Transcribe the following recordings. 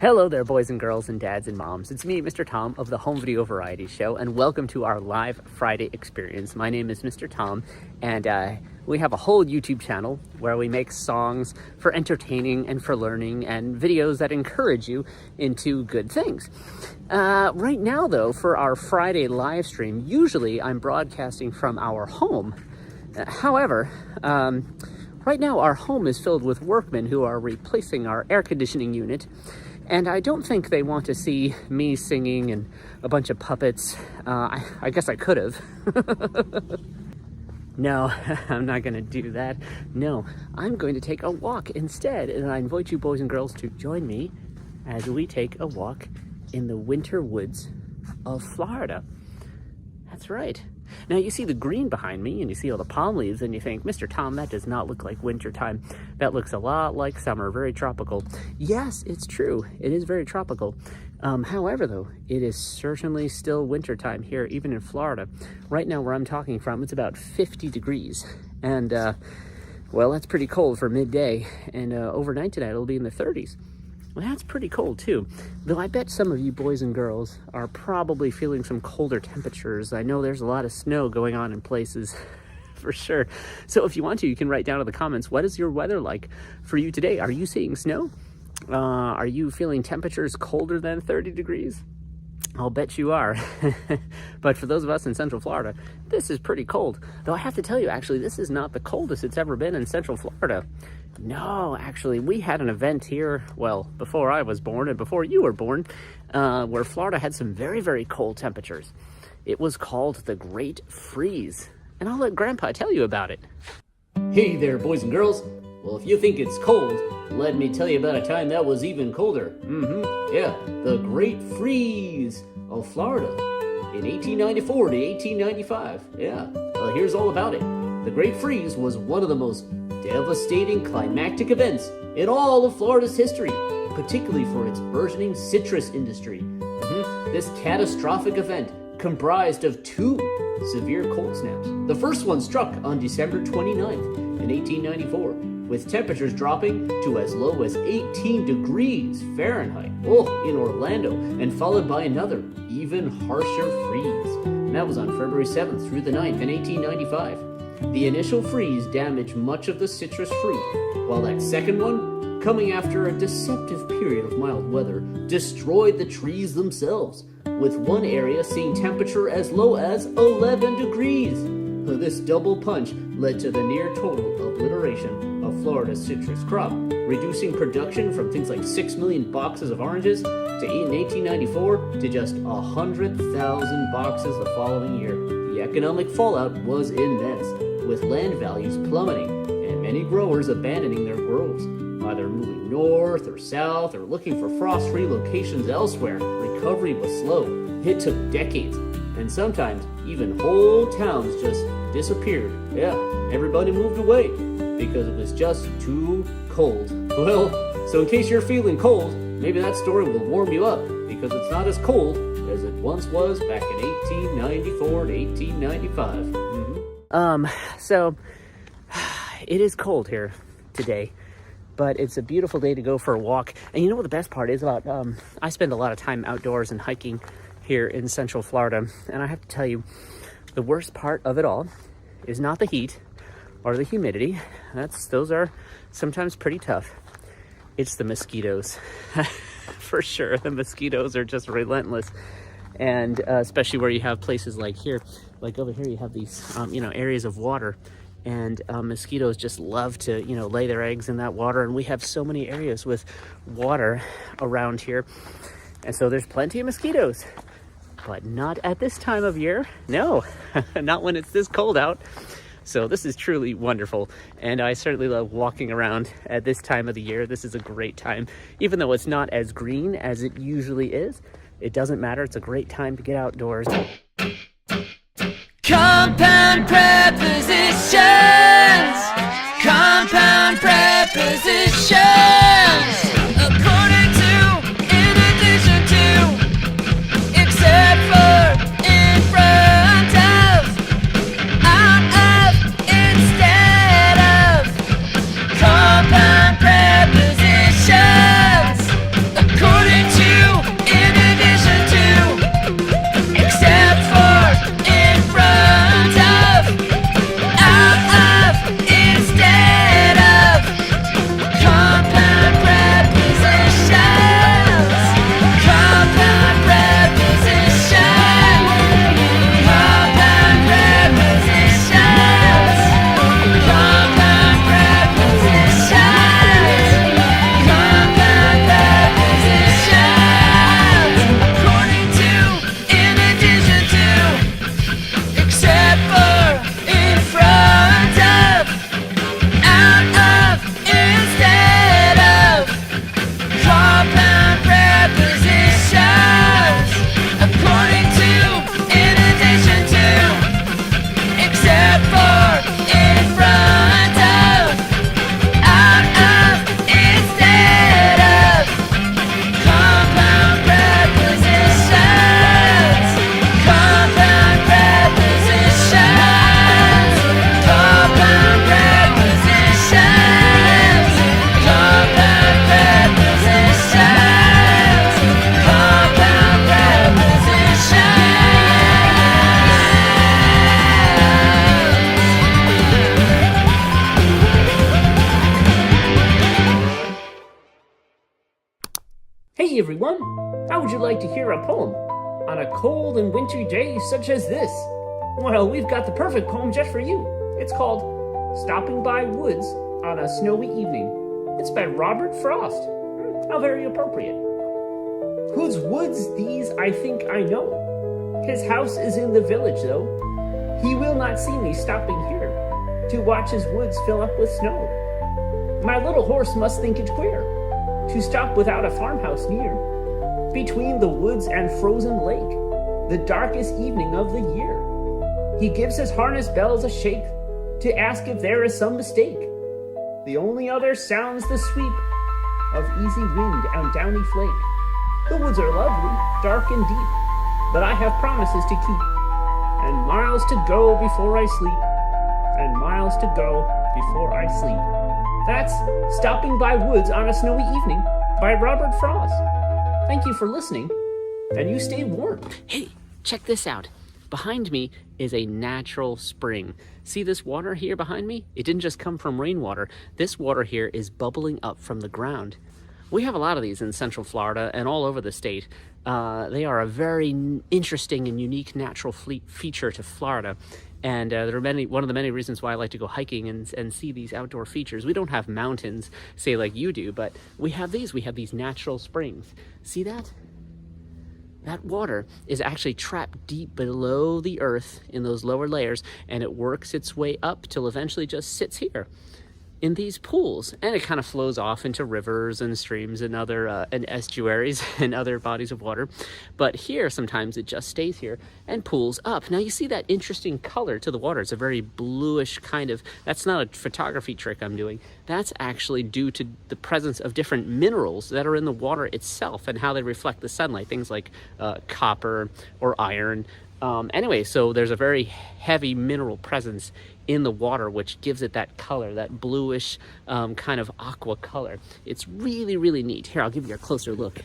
Hello there, boys and girls and dads and moms. It's me, Mr. Tom of the Home Video Variety Show, and welcome to our live Friday experience. My name is Mr. Tom, and we have a whole YouTube channel where we make songs for entertaining and for learning and videos that encourage you into good things. Right now, though, for our Friday live stream, usually I'm broadcasting from our home. However, right now our home is filled with workmen who are replacing our air conditioning unit. And I don't think they want to see me singing and a bunch of puppets. I guess I could have. No, I'm not going to do that. No, I'm going to take a walk instead. And I invite you boys and girls to join me as we take a walk in the winter woods of Florida. That's right. Now you see the green behind me and you see all the palm leaves and you think, Mr. Tom, that does not look like winter time. That looks a lot like summer, very tropical. Yes, it's true. It is very tropical. However, though, it is certainly still winter time here, even in Florida. Right now where I'm talking from, it's about 50 degrees. And, well, that's pretty cold for midday. And overnight tonight, it'll be in the 30s. Well, that's pretty cold too, though I bet some of you boys and girls are probably feeling some colder temperatures. I know there's a lot of snow going on in places for sure. So if you want to, you can write down in the comments, what is your weather like for you today? Are you seeing snow? Are you feeling temperatures colder than 30 degrees? I'll bet you are. But for those of us in Central Florida, this is pretty cold. Though I have to tell you, actually, this is not the coldest it's ever been in Central Florida. No, actually, we had an event here, well, before I was born and before you were born, where Florida had some very, very cold temperatures. It was called the Great Freeze. And I'll let Grandpa tell you about it. Hey there, boys and girls. Well, if you think it's cold, let me tell you about a time that was even colder. Yeah, the Great Freeze of Florida in 1894 to 1895. Yeah, here's all about it. The Great Freeze was one of the most devastating climactic events in all of Florida's history, particularly for its burgeoning citrus industry. This catastrophic event comprised of two severe cold snaps. The first one struck on December 29th in 1894, with temperatures dropping to as low as 18 degrees Fahrenheit in Orlando, and followed by another, even harsher freeze. And that was on February 7th through the 9th in 1895. The initial freeze damaged much of the citrus fruit, while that second one, coming after a deceptive period of mild weather, destroyed the trees themselves, with one area seeing temperature as low as 11 degrees. This double punch led to the near total obliteration of Florida's citrus crop, reducing production from things like 6 million boxes of oranges in 1894 to just 100,000 boxes the following year. The economic fallout was immense, with land values plummeting and many growers abandoning their groves, either moving north or south or looking for frost-free locations elsewhere. Recovery was slow. It took decades, and sometimes even whole towns just disappeared. Yeah, everybody moved away because it was just too cold. Well, so in case you're feeling cold, maybe that story will warm you up, because it's not as cold as it once was back in 1894 to 1895. So it is cold here today, but it's a beautiful day to go for a walk. And you know what the best part is about, I spend a lot of time outdoors and hiking here in Central Florida. And I have to tell you, the worst part of it all is not the heat or the humidity. Those are sometimes pretty tough. It's the mosquitoes. For sure, the mosquitoes are just relentless. And especially where you have places like here, like over here, you have these, areas of water, and mosquitoes just love to, lay their eggs in that water. And we have so many areas with water around here. And so there's plenty of mosquitoes, but not at this time of year. No, not when it's this cold out. So this is truly wonderful. And I certainly love walking around at this time of the year. This is a great time, even though it's not as green as it usually is. It doesn't matter. It's a great time to get outdoors. Compound prepositions. Compound prepositions. According to, in addition to, except for, in front of, out of, instead of. Compound prepositions. According Hey everyone! How would you like to hear a poem on a cold and wintry day such as this? Well, we've got the perfect poem just for you. It's called Stopping by Woods on a Snowy Evening. It's by Robert Frost. How very appropriate. Whose woods these I think I know. His house is in the village though. He will not see me stopping here to watch his woods fill up with snow. My little horse must think it queer to stop without a farmhouse near, between the woods and frozen lake, the darkest evening of the year. He gives his harness bells a shake to ask if there is some mistake. The only other sounds the sweep of easy wind and downy flake. The woods are lovely, dark and deep, but I have promises to keep, and miles to go before I sleep, and miles to go before I sleep. That's Stopping by Woods on a Snowy Evening by Robert Frost. Thank you for listening, and you stay warm. Hey, check this out. Behind me is a natural spring. See this water here behind me? It didn't just come from rainwater. This water here is bubbling up from the ground. We have a lot of these in Central Florida and all over the state. They are a very interesting and unique natural feature to Florida. And there are one of the many reasons why I like to go hiking and see these outdoor features. We don't have mountains, say like you do, but we have these. We have these natural springs. See that? That water is actually trapped deep below the earth in those lower layers, and it works its way up till eventually just sits here in these pools, and it kind of flows off into rivers and streams and other and estuaries and other bodies of water. But here sometimes it just stays here and pools up. Now you see that interesting color to the water. It's a very bluish kind of, that's not a photography trick I'm doing. That's actually due to the presence of different minerals that are in the water itself and how they reflect the sunlight, things like copper or iron. Anyway, so there's a very heavy mineral presence in the water, which gives it that color, that bluish kind of aqua color. It's really, really neat. Here, I'll give you a closer look.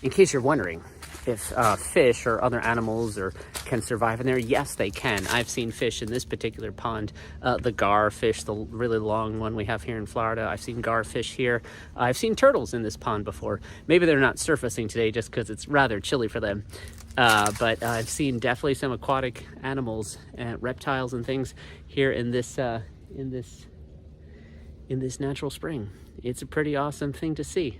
In case you're wondering if fish or other animals can survive in there, yes, they can. I've seen fish in this particular pond, the gar fish, the really long one we have here in Florida. I've seen gar fish here. I've seen turtles in this pond before. Maybe they're not surfacing today just because it's rather chilly for them. But I've seen definitely some aquatic animals and reptiles and things here in this natural spring. It's a pretty awesome thing to see.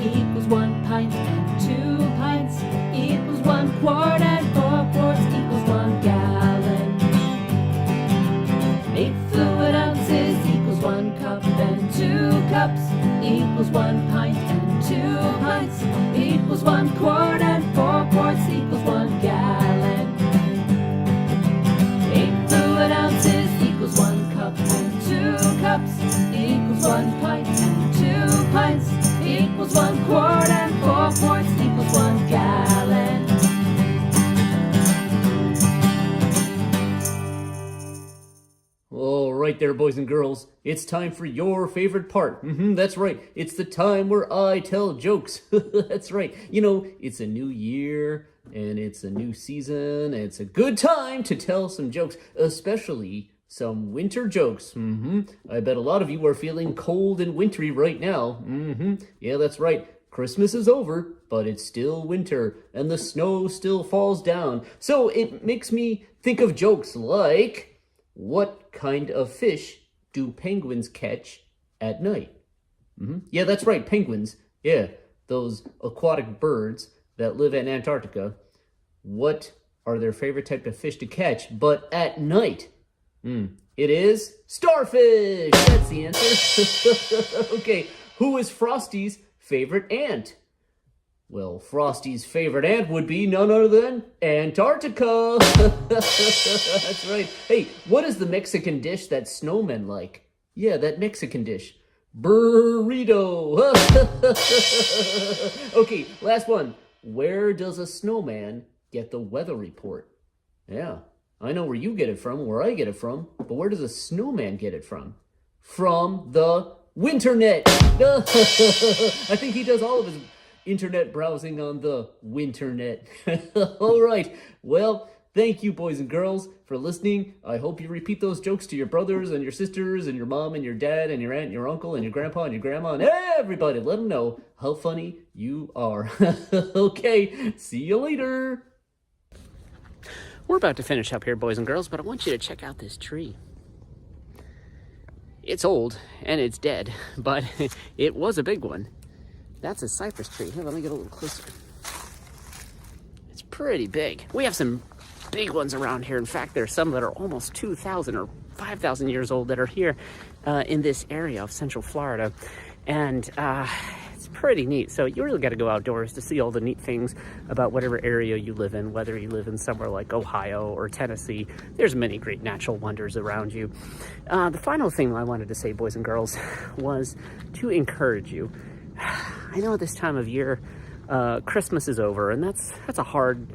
Equals 1 pint and 2 pints equals 1 quart and 4 quarts equals 1 gallon. 8 fluid ounces equals 1 cup and 2 cups equals 1 pint and 2 pints equals 1 quart and 4 quarts equals 1 gallon. All right there, boys and girls. It's time for your favorite part. That's right. It's the time where I tell jokes. That's right. You know, it's a new year and it's a new season. It's a good time to tell some jokes, especially some winter jokes. I bet a lot of you are feeling cold and wintry right now. Yeah, that's right. Christmas is over, but it's still winter and the snow still falls down. So it makes me think of jokes like, what kind of fish do penguins catch at night? Yeah, that's right, penguins. Yeah, those aquatic birds that live in Antarctica. What are their favorite type of fish to catch, but at night? It is starfish. That's the answer. Okay, who is Frosty's favorite ant? Well, Frosty's favorite ant would be none other than Antarctica. That's right. Hey, what is the Mexican dish that snowmen like? Yeah, that Mexican dish. Burrito. Okay, last one. Where does a snowman get the weather report? Yeah, I know where you get it from, where I get it from, but where does a snowman get it from? From the Winternet. I think he does all of his internet browsing on the Winternet. All right, well, thank you, boys and girls, for listening. I hope you repeat those jokes to your brothers and your sisters and your mom and your dad and your aunt and your uncle and your grandpa and your grandma and everybody. Let them know how funny you are. Okay, see you later. We're about to finish up here, boys and girls, but I want you to check out this tree. It's old and it's dead, but it was a big one. That's a cypress tree. Here, let me get a little closer. It's pretty big. We have some big ones around here. In fact, there's some that are almost 2,000 or 5,000 years old that are here in this area of Central Florida. And it's pretty neat. So you really got to go outdoors to see all the neat things about whatever area you live in, whether you live in somewhere like Ohio or Tennessee. There's many great natural wonders around you. The final thing I wanted to say, boys and girls, was to encourage you. I know this time of year, Christmas is over, and that's a hard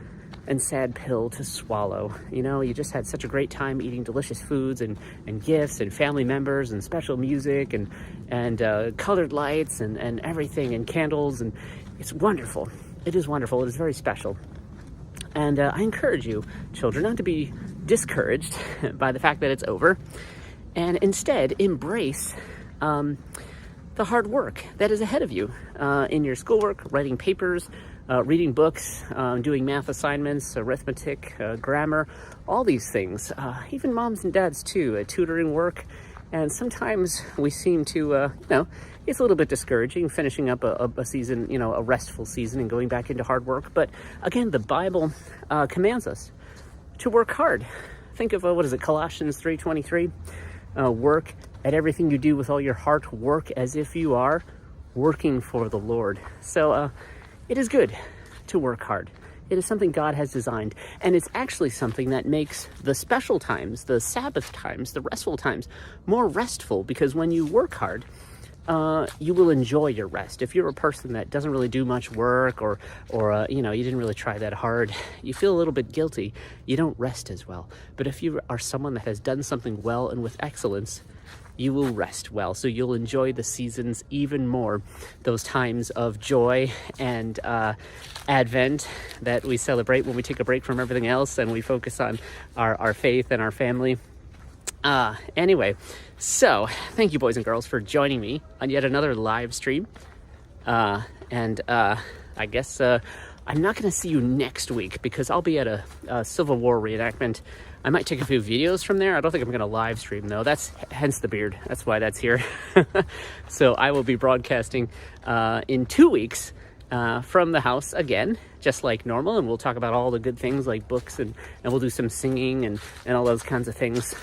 and sad pill to swallow. You know, you just had such a great time eating delicious foods and gifts and family members and special music and colored lights and everything and candles, and it's wonderful. It is wonderful. It is very special. And I encourage you, children, not to be discouraged by the fact that it's over, and instead embrace the hard work that is ahead of you in your schoolwork, writing papers, reading books, doing math assignments, arithmetic, grammar, all these things. Even moms and dads too, tutoring work. And sometimes we seem to, it's a little bit discouraging finishing up a season, a restful season and going back into hard work. But again, the Bible commands us to work hard. Think of, Colossians 3:23? Work at everything you do with all your heart. Work as if you are working for the Lord. So it is good to work hard. It is something God has designed, and it's actually something that makes the special times, the Sabbath times, the restful times, more restful, because when you work hard, you will enjoy your rest. If you're a person that doesn't really do much work or you didn't really try that hard, you feel a little bit guilty. You don't rest as well. But if you are someone that has done something well and with excellence, you will rest well. So you'll enjoy the seasons even more, those times of joy and Advent that we celebrate when we take a break from everything else and we focus on our faith and our family. Anyway, so thank you, boys and girls, for joining me on yet another live stream. I guess I'm not going to see you next week because I'll be at a Civil War reenactment. I might take a few videos from there. I don't think I'm going to live stream, though. That's hence the beard. That's why that's here. So I will be broadcasting in 2 weeks from the house again, just like normal, and we'll talk about all the good things like books, and we'll do some singing and all those kinds of things.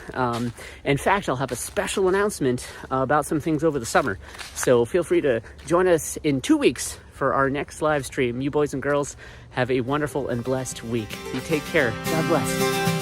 In fact, I'll have a special announcement about some things over the summer, so feel free to join us in 2 weeks for our next live stream. You boys and girls have a wonderful and blessed week. You take care. God bless.